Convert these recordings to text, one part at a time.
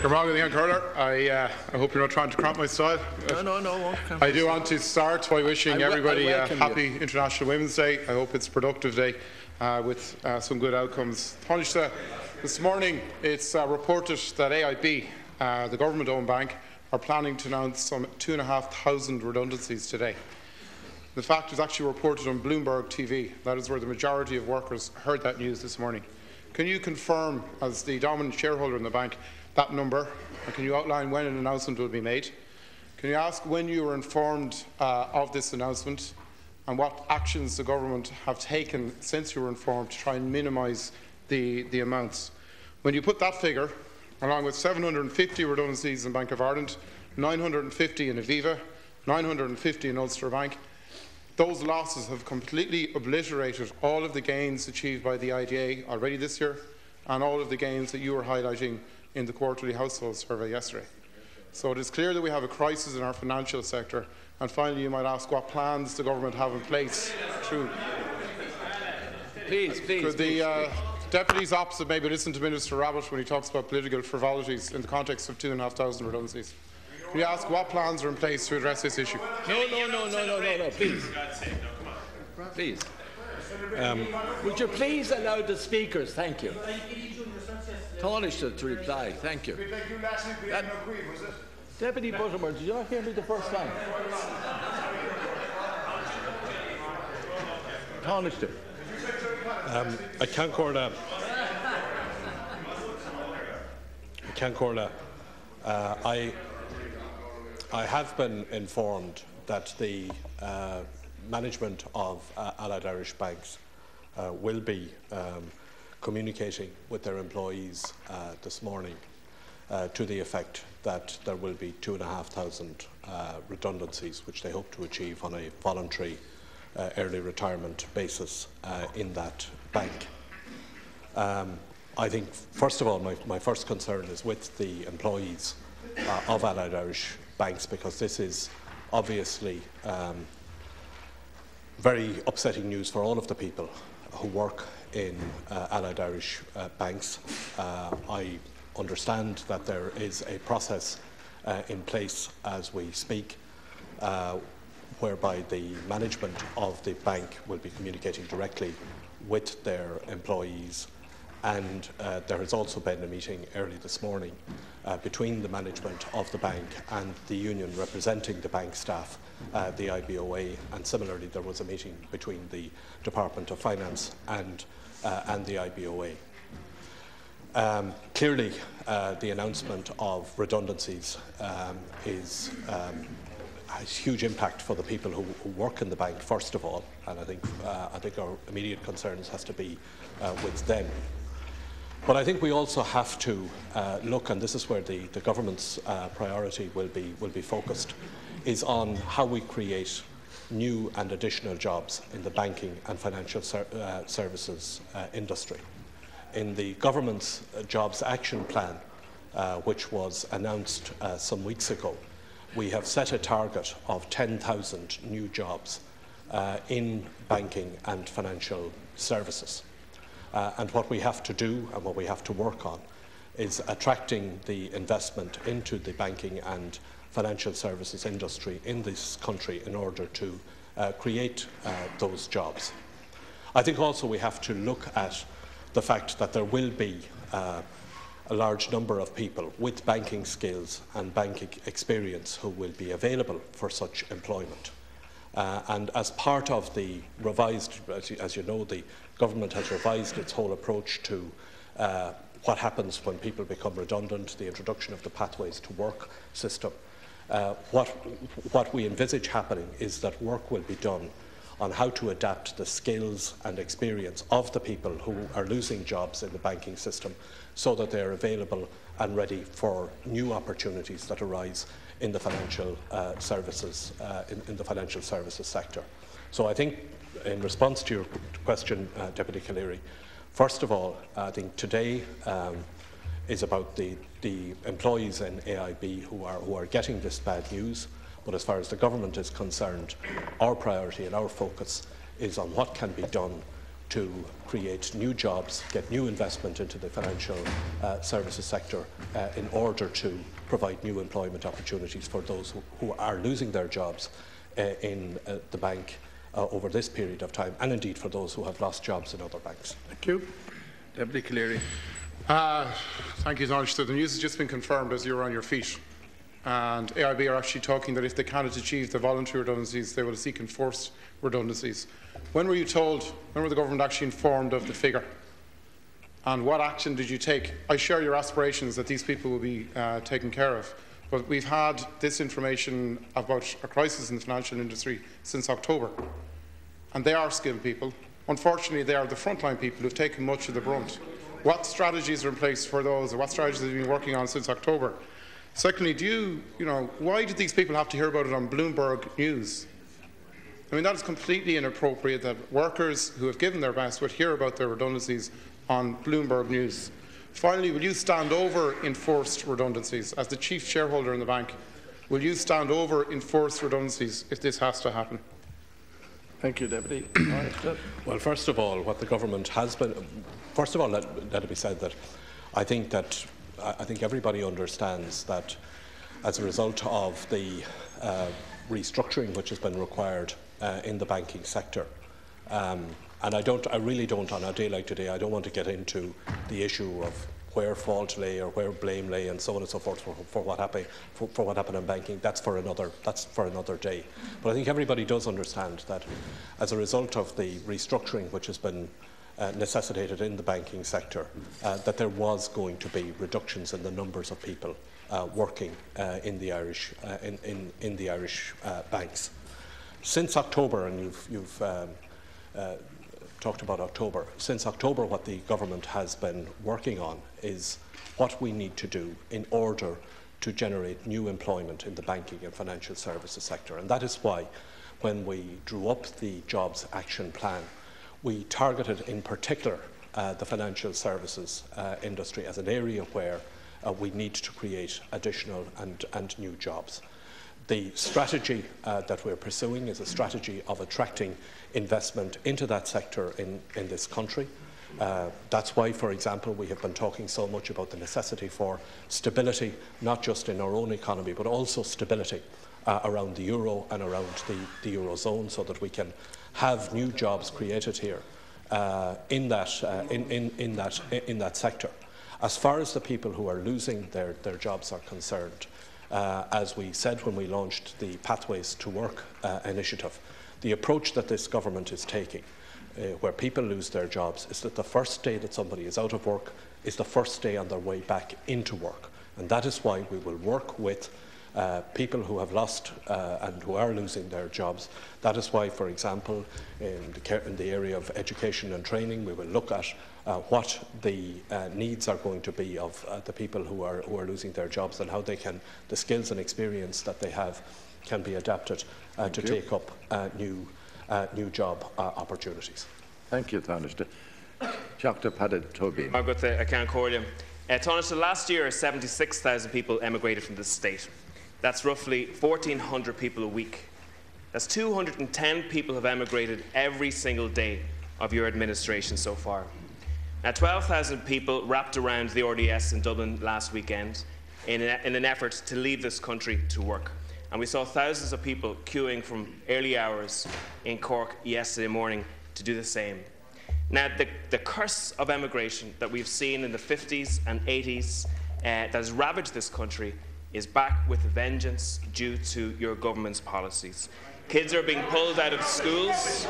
Good morning, Ian Curler. I hope you're not trying to cramp my style. No. I do want to start by wishing everybody a happy International Women's Day. I hope it's a productive day with some good outcomes. Taoiseach, this morning it's reported that AIB, the government-owned bank, are planning to announce some 2,500 redundancies today. The fact is actually reported on Bloomberg TV. That is where the majority of workers heard that news this morning. Can you confirm, as the dominant shareholder in the bank, that number, and can you outline when an announcement will be made? Can you ask when you were informed of this announcement and what actions the government have taken since you were informed to try and minimise the amounts? When you put that figure, along with 750 redundancies in Bank of Ireland, 950 in Aviva, 950 in Ulster Bank, those losses have completely obliterated all of the gains achieved by the IDA already this year and all of the gains that you were highlighting in the quarterly household survey yesterday. So it is clear that we have a crisis in our financial sector. And finally, you might ask what plans the government have in place through. Could the deputies opposite maybe listen to Minister Rabbitte when he talks about political frivolities in the context of 2,500 redundancies? Can you ask what plans are in place to address this issue? No, please. Would you please allow the speakers, thank you, Taoiseach to reply, thank you. Deputy Butterworth, did you not hear me the first time? Taoiseach. I can't call I have been informed that the management of Allied Irish banks will be communicating with their employees this morning to the effect that there will be 2,500 redundancies, which they hope to achieve on a voluntary early retirement basis in that bank. I think, first of all, my first concern is with the employees of Allied Irish banks, because this is obviously very upsetting news for all of the people who work in Allied Irish banks. I understand that there is a process in place as we speak whereby the management of the bank will be communicating directly with their employees, and there has also been a meeting early this morning between the management of the bank and the union representing the bank staff, the IBOA, and similarly there was a meeting between the Department of Finance and the IBOA. Clearly, the announcement of redundancies has huge impact for the people who work in the bank, first of all, and I think our immediate concerns has to be with them. But I think we also have to look, and this is where the government's priority will be focused, is on how we create new and additional jobs in the banking and financial services industry. In the government's Jobs Action Plan, which was announced some weeks ago, we have set a target of 10,000 new jobs in banking and financial services. And what we have to do and what we have to work on is attracting the investment into the banking and financial services industry in this country in order to create those jobs. I think also we have to look at the fact that there will be a large number of people with banking skills and banking experience who will be available for such employment. And as part of the revised, as you know, the government has revised its whole approach to what happens when people become redundant, the introduction of the Pathways to Work system. What we envisage happening is that work will be done on how to adapt the skills and experience of the people who are losing jobs in the banking system so that they are available and ready for new opportunities that arise in the financial services sector. So I think, in response to your question, Deputy Calleary, first of all, I think today is about the employees in AIB who are getting this bad news. But as far as the government is concerned, our priority and our focus is on what can be done to create new jobs, get new investment into the financial services sector in order to provide new employment opportunities for those who are losing their jobs in the bank over this period of time, and indeed for those who have lost jobs in other banks. Thank you. Deputy Cleary. Thank you, Tánaiste. The news has just been confirmed as you were on your feet. And AIB are actually talking that if they cannot achieve the voluntary redundancies, they will seek enforced redundancies. When were you told, when were the government actually informed of the figure? And what action did you take? I share your aspirations that these people will be taken care of, but we've had this information about a crisis in the financial industry since October. And they are skilled people. Unfortunately, they are the frontline people who have taken much of the brunt. What strategies are in place for those, or what strategies have you been working on since October? Secondly, why did these people have to hear about it on Bloomberg News? I mean, that is completely inappropriate that workers who have given their best would hear about their redundancies on Bloomberg News. Finally, will you stand over enforced redundancies? As the chief shareholder in the bank, will you stand over enforced redundancies if this has to happen? Thank you, Deputy. Well, first of all, what the government has been... First of all, let it be said that I think everybody understands that as a result of the restructuring which has been required in the banking sector, and I really don't, on a day like today, I don't want to get into the issue of where fault lay or where blame lay and so on and so forth for what happened in banking. That's for another day. But I think everybody does understand that as a result of the restructuring which has been necessitated in the banking sector, that there was going to be reductions in the numbers of people working in the Irish banks. Since October, and you've talked about October, since October what the government has been working on is what we need to do in order to generate new employment in the banking and financial services sector. And that is why when we drew up the Jobs Action Plan, we targeted in particular the financial services industry as an area where we need to create additional and new jobs. The strategy that we're pursuing is a strategy of attracting investment into that sector in this country. That's why, for example, we have been talking so much about the necessity for stability, not just in our own economy, but also stability around the euro and around the eurozone, so that we can have new jobs created here in that sector. As far as the people who are losing their jobs are concerned, as we said when we launched the Pathways to Work initiative, the approach that this government is taking, where people lose their jobs, is that the first day that somebody is out of work is the first day on their way back into work. And that is why we will work with people who have lost and who are losing their jobs. That is why, for example, in the area of education and training, we will look at what the needs are going to be of the people who are losing their jobs, and how they can, the skills and experience that they have can be adapted to take up new job opportunities. Thank you, Tánaiste. Dr. Paddy Toby. Tánaiste, last year 76,000 people emigrated from the state. That's roughly 1,400 people a week. That's 210 people have emigrated every single day of your administration so far. Now, 12,000 people wrapped around the RDS in Dublin last weekend in an effort to leave this country to work. And we saw thousands of people queuing from early hours in Cork yesterday morning to do the same. Now, the curse of emigration that we've seen in the 50s and 80s that has ravaged this country is back with a vengeance due to your government's policies. Kids are being pulled out of schools.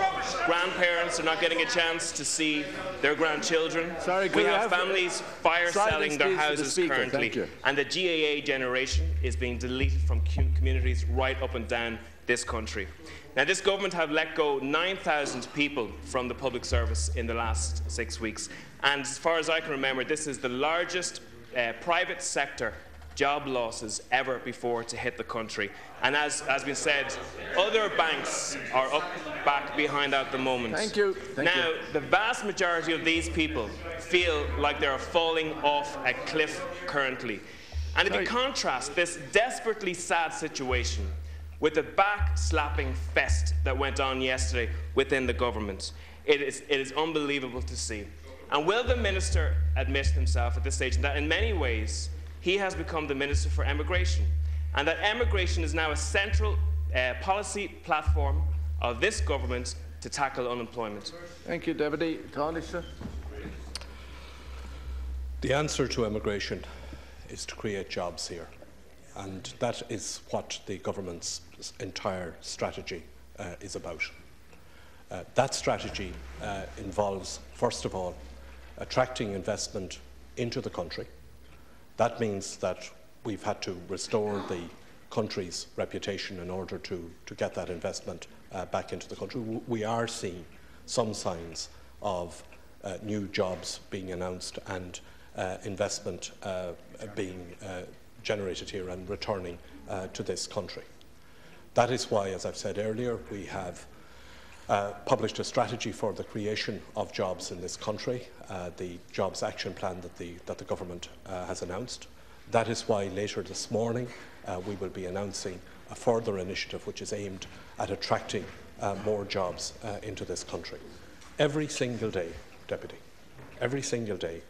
Grandparents are not getting a chance to see their grandchildren. We have families fire-selling their houses currently. And the GAA generation is being deleted from communities right up and down this country. Now, this government have let go 9,000 people from the public service in the last 6 weeks. And as far as I can remember, this is the largest private sector job losses ever before to hit the country. And as has been said, other banks are back behind at the moment. Thank you. Now, the vast majority of these people feel like they are falling off a cliff currently. And if you contrast this desperately sad situation with the back-slapping fest that went on yesterday within the government, It is unbelievable to see. And will the Minister admit himself at this stage that in many ways he has become the Minister for Immigration, and that immigration is now a central policy platform of this government to tackle unemployment? Thank you, Deputy. Taoiseach. The answer to immigration is to create jobs here, and that is what the government's entire strategy is about. That strategy involves, first of all, attracting investment into the country. That means that we've had to restore the country's reputation in order to get that investment back into the country. We are seeing some signs of new jobs being announced and investment being generated here and returning to this country. That is why, as I've said earlier, we have published a strategy for the creation of jobs in this country, the Jobs Action Plan that the government has announced. That is why later this morning we will be announcing a further initiative which is aimed at attracting more jobs into this country. Every single day, Deputy, every single day,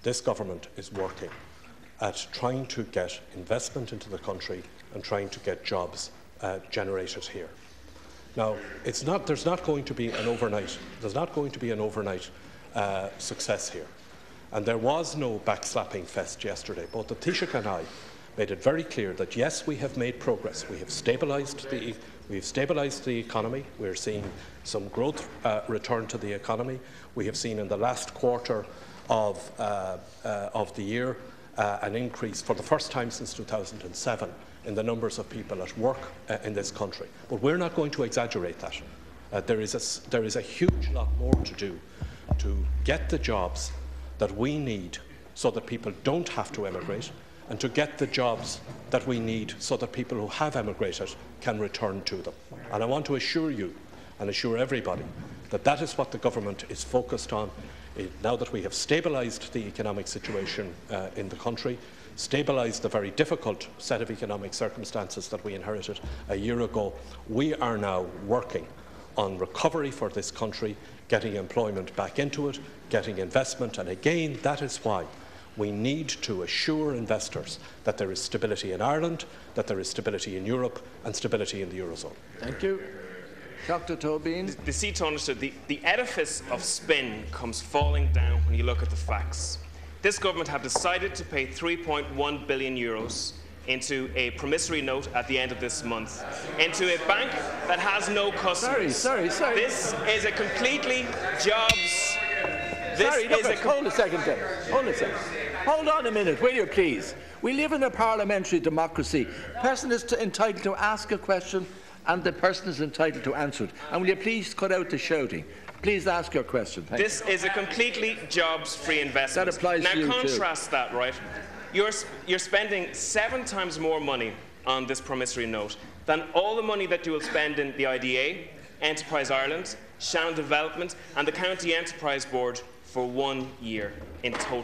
this government is working at trying to get investment into the country and trying to get jobs generated here. Now, there's not going to be an overnight success here, and there was no backslapping fest yesterday. Both the Taoiseach and I made it very clear that yes, we have made progress. We have stabilised the economy. We're seeing some growth return to the economy. We have seen in the last quarter of the year an increase for the first time since 2007 in the numbers of people at work in this country. But we're not going to exaggerate that. There is a huge lot more to do to get the jobs that we need so that people don't have to emigrate, and to get the jobs that we need so that people who have emigrated can return to them. And I want to assure you and assure everybody that that is what the government is focused on. Now that we have stabilised the economic situation in the country, stabilised the very difficult set of economic circumstances that we inherited a year ago, we are now working on recovery for this country, getting employment back into it, getting investment, and again, that is why we need to assure investors that there is stability in Ireland, that there is stability in Europe, and stability in the Eurozone. Thank you. Dr. Tobin. The Taoiseach, the edifice of spin comes falling down when you look at the facts. This government have decided to pay €3.1 billion into a promissory note at the end of this month, into a bank that has no customers. Sorry. This is a completely jobs... Hold a second there. Hold on a minute, will you please? We live in a parliamentary democracy. The person is entitled to ask a question and the person is entitled to answer it. And will you please cut out the shouting? Please ask your question. Thank you. This is a completely jobs-free investment. That applies to you contrast that, right? You're spending 7 times more money on this promissory note than all the money that you will spend in the IDA, Enterprise Ireland, Shannon Development and the County Enterprise Board for 1 year in total.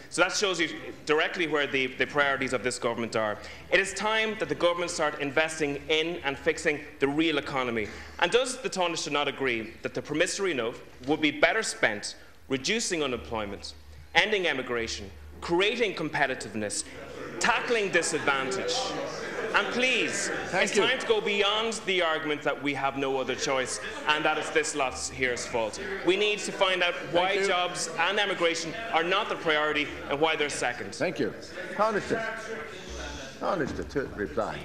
So that shows you directly where the priorities of this government are. It is time that the government start investing in and fixing the real economy. And does the Taoiseach not agree that the promissory note would be better spent reducing unemployment, ending emigration, creating competitiveness, tackling disadvantage? And please, it's time to go beyond the argument that we have no other choice and that it's this lot here's fault. We need to find out why jobs and emigration are not the priority and why they're second. Thank you. Taoiseach to reply.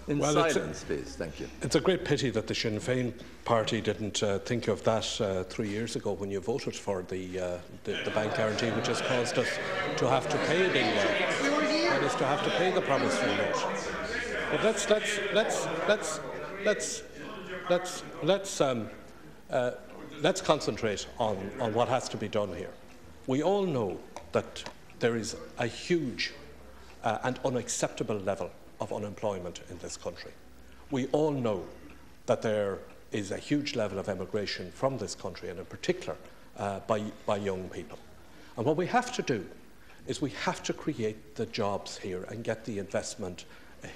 In silence, please. Thank you. It's a great pity that the Sinn Féin party didn't think of that 3 years ago when you voted for the bank guarantee, which has caused us to have to pay that is to have to pay the promissory note. But let's concentrate on what has to be done here. We all know that there is a huge and unacceptable level of unemployment in this country. We all know that there is a huge level of emigration from this country, and in particular by young people. And what we have to do is we have to create the jobs here and get the investment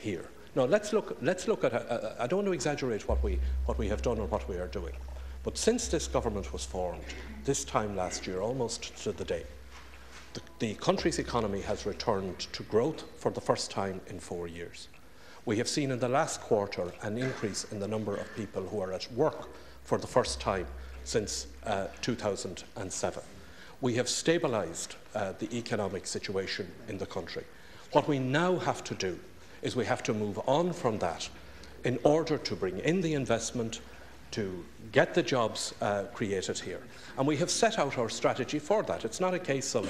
here. Now let's look at. I don't want to exaggerate what we have done or what we are doing, But since this government was formed, this time last year, almost to the day, the country's economy has returned to growth for the first time in 4 years. We have seen in the last quarter an increase in the number of people who are at work for the first time since 2007. We have stabilised the economic situation in the country. What we now have to do is we have to move on from that in order to bring in the investment, to get the jobs created here. And we have set out our strategy for that. It's not a case of,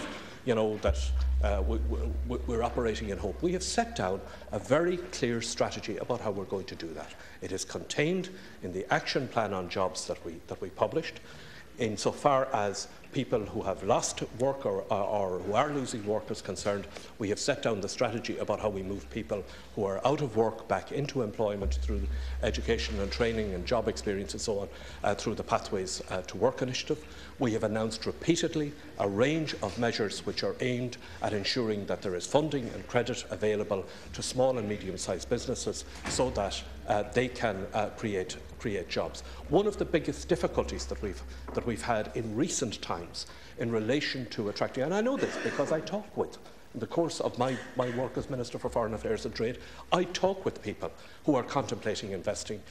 that we're operating in hope. We have set down a very clear strategy about how we're going to do that. It is contained in the action plan on jobs that we published. Insofar as people who have lost work or who are losing work is concerned, we have set down the strategy about how we move people who are out of work back into employment through education and training and job experience and so on, through the Pathways to Work initiative. We have announced repeatedly a range of measures which are aimed at ensuring that there is funding and credit available to small and medium-sized businesses so that they can create jobs. One of the biggest difficulties that we've had in recent times in relation to attracting, and I know this because I talk with, in the course of my work as Minister for Foreign Affairs and Trade, I talk with people who are contemplating investing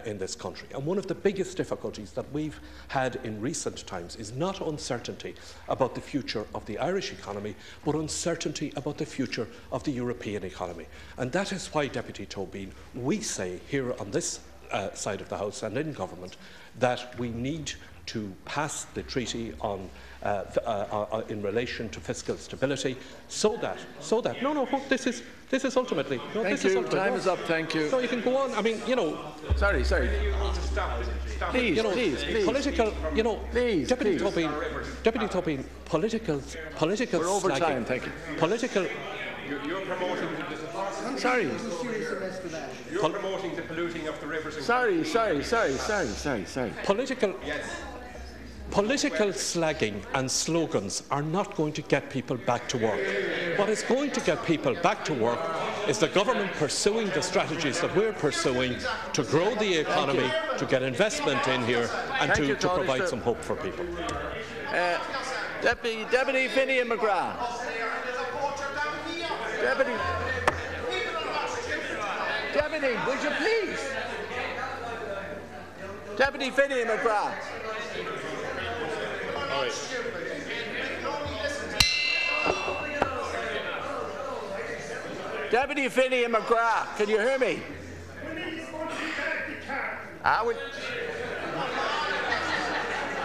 in this country. And one of the biggest difficulties that we've had in recent times is not uncertainty about the future of the Irish economy, but uncertainty about the future of the European economy. And that is why, Deputy Tobin, we say here on this side of the House and in government that we need to pass the treaty on in relation to fiscal stability, so that this is ultimately. No, thank you. Time is up. Thank you. No, you can go on. I mean, Sorry. Please. Political. Please. Deputy Tobin. Political. We're over slagging. time. Thank you. Political. You're promoting the Sorry. You're promoting the polluting of the rivers. Sorry. Political slagging and slogans are not going to get people back to work. What is going to get people back to work is the government pursuing the strategies that we're pursuing to grow the economy, to get investment in here, and to provide some hope for people. Deputy Finney McGrath. Deputy, would you please? Deputy Finney McGrath. All right. Deputy Finney McGrath, can you hear me?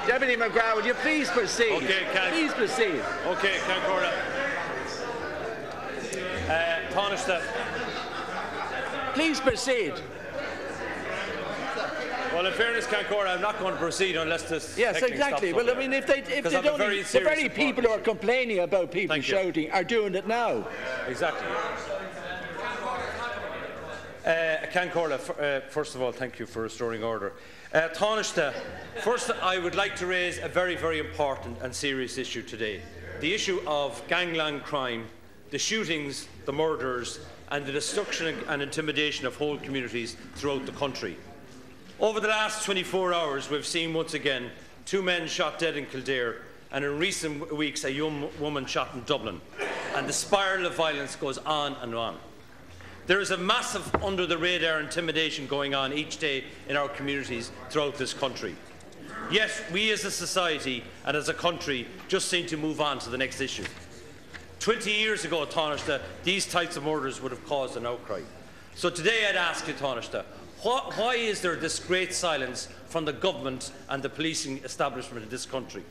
Deputy McGrath, would you please proceed? Okay, please proceed. Okay, Cancora. Taoiseach. Please proceed. Well, in fairness, Cancora, I'm not going to proceed unless this. Yes, exactly. Well, I mean, if they don't, the very people who are complaining about people shouting are doing it now. Exactly. Cancora, first of all, thank you for restoring order. Taoiseach, first I would like to raise a very, very important and serious issue today. The issue of gangland crime, the shootings, the murders, and the destruction and intimidation of whole communities throughout the country. Over the last 24 hours, we've seen once again 2 men shot dead in Kildare, and in recent weeks a young woman shot in Dublin. And the spiral of violence goes on and on. There is a massive under-the-radar intimidation going on each day in our communities throughout this country. Yet we as a society and as a country just seem to move on to the next issue. 20 years ago, Taoiseach, these types of murders would have caused an outcry. So today I'd ask you, Taoiseach, why is there this great silence from the government and the policing establishment in this country?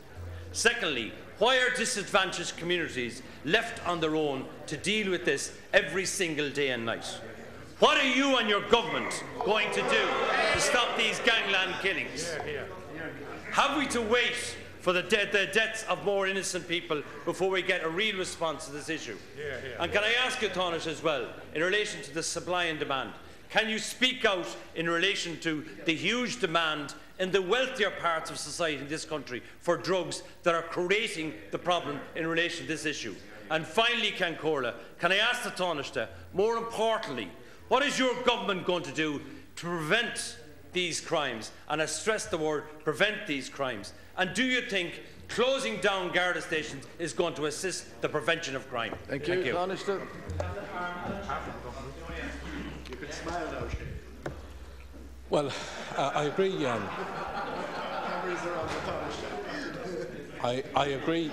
Secondly, why are disadvantaged communities left on their own to deal with this every single day and night? What are you and your government going to do to stop these gangland killings? Have we to wait for the deaths of more innocent people before we get a real response to this issue? And can I ask you, Taoiseach, as well, in relation to the supply and demand, can you speak out in relation to the huge demand in the wealthier parts of society in this country for drugs that are creating the problem in relation to this issue? And finally, Cancora, can I ask the Taoiseach, more importantly, what is your government going to do to prevent these crimes, and I stress the word prevent these crimes? And do you think closing down Garda stations is going to assist the prevention of crime? Thank you. You can smile now, Shane. Well, I agree. I agree.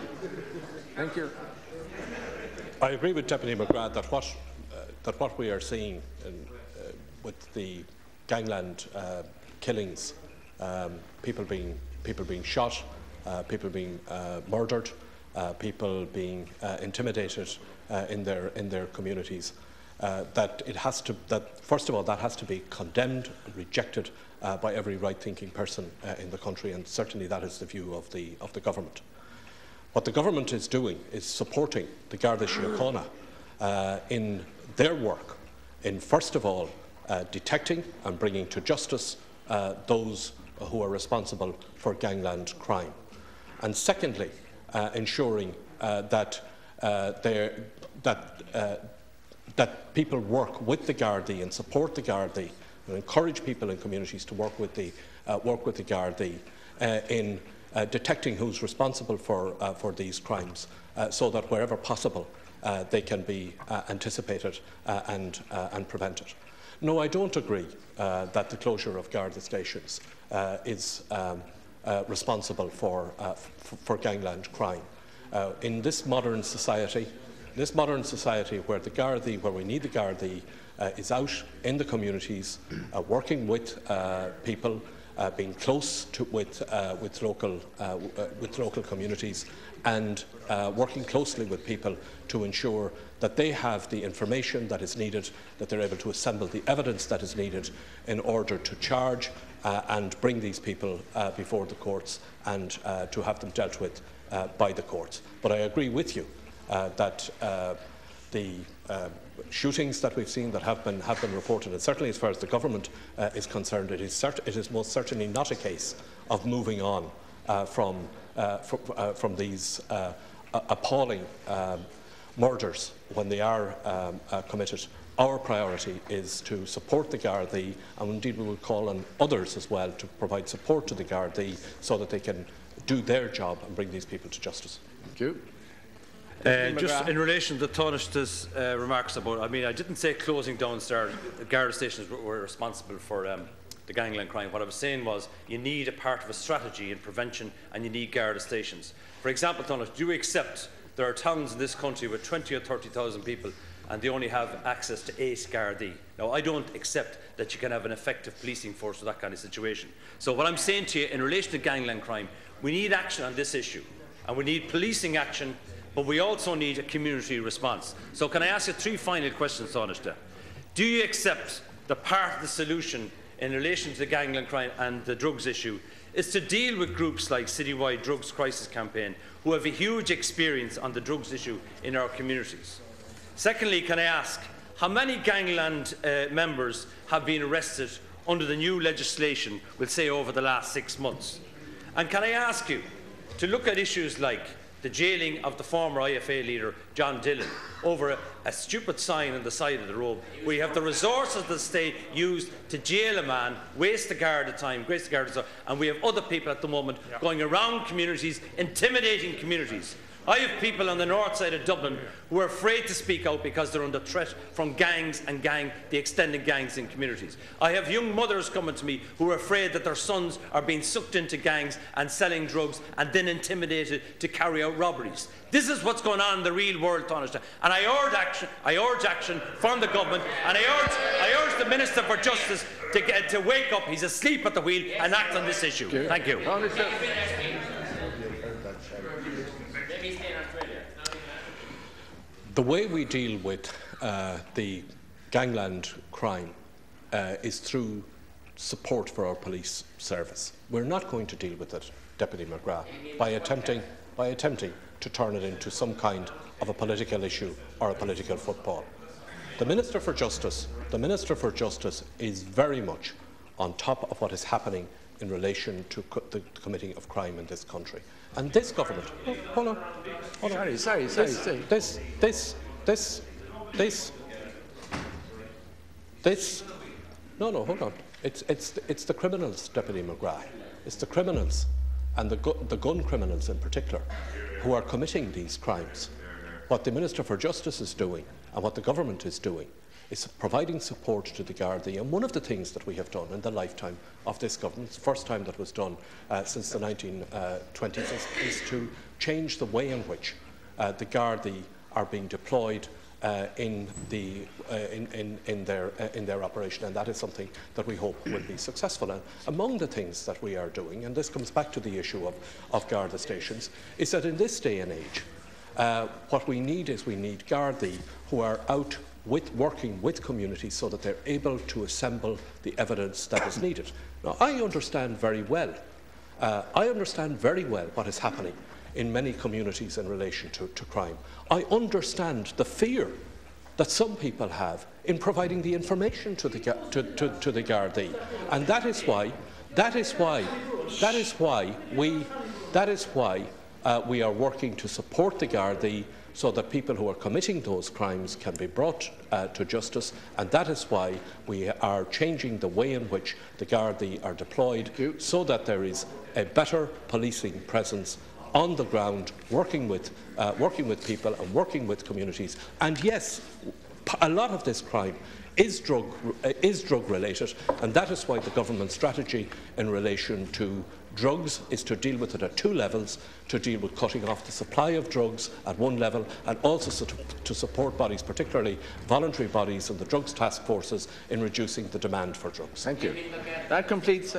Thank you. I agree with Deputy McGrath that what we are seeing with the gangland killings, people being shot, people being murdered, people being intimidated in their communities, that first of all that has to be condemned and rejected by every right-thinking person in the country, and certainly that is the view of the government. What the government is doing is supporting the Garda Síochána in their work in, first of all, detecting and bringing to justice those who are responsible for gangland crime, and secondly, ensuring that people work with the Gardaí and support the Gardaí and encourage people in communities to work with the Gardaí in detecting who's responsible for these crimes, so that wherever possible they can be anticipated and prevented. No, I don't agree that the closure of Garda stations is responsible for gangland crime. In this modern society, where we need the Gardaí is out in the communities, working with people, being close with local communities, and working closely with people to ensure that they have the information that is needed, that they're able to assemble the evidence that is needed in order to charge and bring these people before the courts and to have them dealt with by the courts. But I agree with you that the shootings that we've seen that have been reported, and certainly as far as the government is concerned, it is most certainly not a case of moving on from these appalling murders when they are committed. Our priority is to support the Gardaí, and indeed we will call on others as well to provide support to the Gardaí so that they can do their job and bring these people to justice. Thank you. Just in relation to Taoiseach's remarks about, I didn't say closing down Garda stations were responsible for the gangland crime. What I was saying was you need a part of a strategy in prevention, and you need Garda stations. For example, Taoiseach, do you accept there are towns in this country with 20 or 30,000 people and they only have access to 8 Gardaí? Now, I don't accept that you can have an effective policing force for that kind of situation. So what I'm saying to you in relation to gangland crime, we need action on this issue, and we need policing action, but we also need a community response. So can I ask you 3 final questions, Taoiseach? Do you accept that part of the solution in relation to the gangland crime and the drugs issue is to deal with groups like Citywide Drugs Crisis Campaign, who have a huge experience on the drugs issue in our communities? Secondly, can I ask, how many gangland members have been arrested under the new legislation, we'll say over the last 6 months? And can I ask you to look at issues like the jailing of the former IFA leader, John Dillon, over a stupid sign on the side of the road, where you have the resources of the state used to jail a man, waste the Garda time, and we have other people at the moment going around communities, intimidating communities. I have people on the north side of Dublin who are afraid to speak out because they're under threat from gangs and the extended gangs in communities. I have young mothers coming to me who are afraid that their sons are being sucked into gangs and selling drugs and then intimidated to carry out robberies. This is what's going on in the real world, Taoiseach, and I urge action from the government, and I urge the Minister for Justice to wake up. He's asleep at the wheel and act on this issue. Thank you. The way we deal with the gangland crime is through support for our police service. We're not going to deal with it, Deputy McGrath, by attempting to turn it into some kind of a political issue or a political football. The Minister for Justice is very much on top of what is happening in relation to the committing of crime in this country. And this government, hold on. Sorry. No, hold on. It's the criminals, Deputy McGrath. It's the criminals, and the gun criminals in particular, who are committing these crimes. What the Minister for Justice is doing, and what the government is doing, is providing support to the Gardaí. And one of the things that we have done in the lifetime of this government, the first time that was done since the 1920s, is to change the way in which the Gardaí are being deployed in their operation, and that is something that we hope will be successful. And among the things that we are doing, and this comes back to the issue of Garda stations, is that in this day and age, what we need Gardaí who are out working with communities so that they're able to assemble the evidence that is needed. Now, I understand very well what is happening in many communities in relation to crime. I understand the fear that some people have in providing the information to the Gardaí, and that is why we are working to support the Gardaí so that people who are committing those crimes can be brought to justice, and that is why we are changing the way in which the Gardaí are deployed so that there is a better policing presence on the ground, working with people and working with communities. And yes, a lot of this crime is drug related, and that is why the government strategy in relation to drugs is to deal with it at two levels: to deal with cutting off the supply of drugs at one level, and also to support bodies, particularly voluntary bodies and the drugs task forces, in reducing the demand for drugs. Thank you. That completes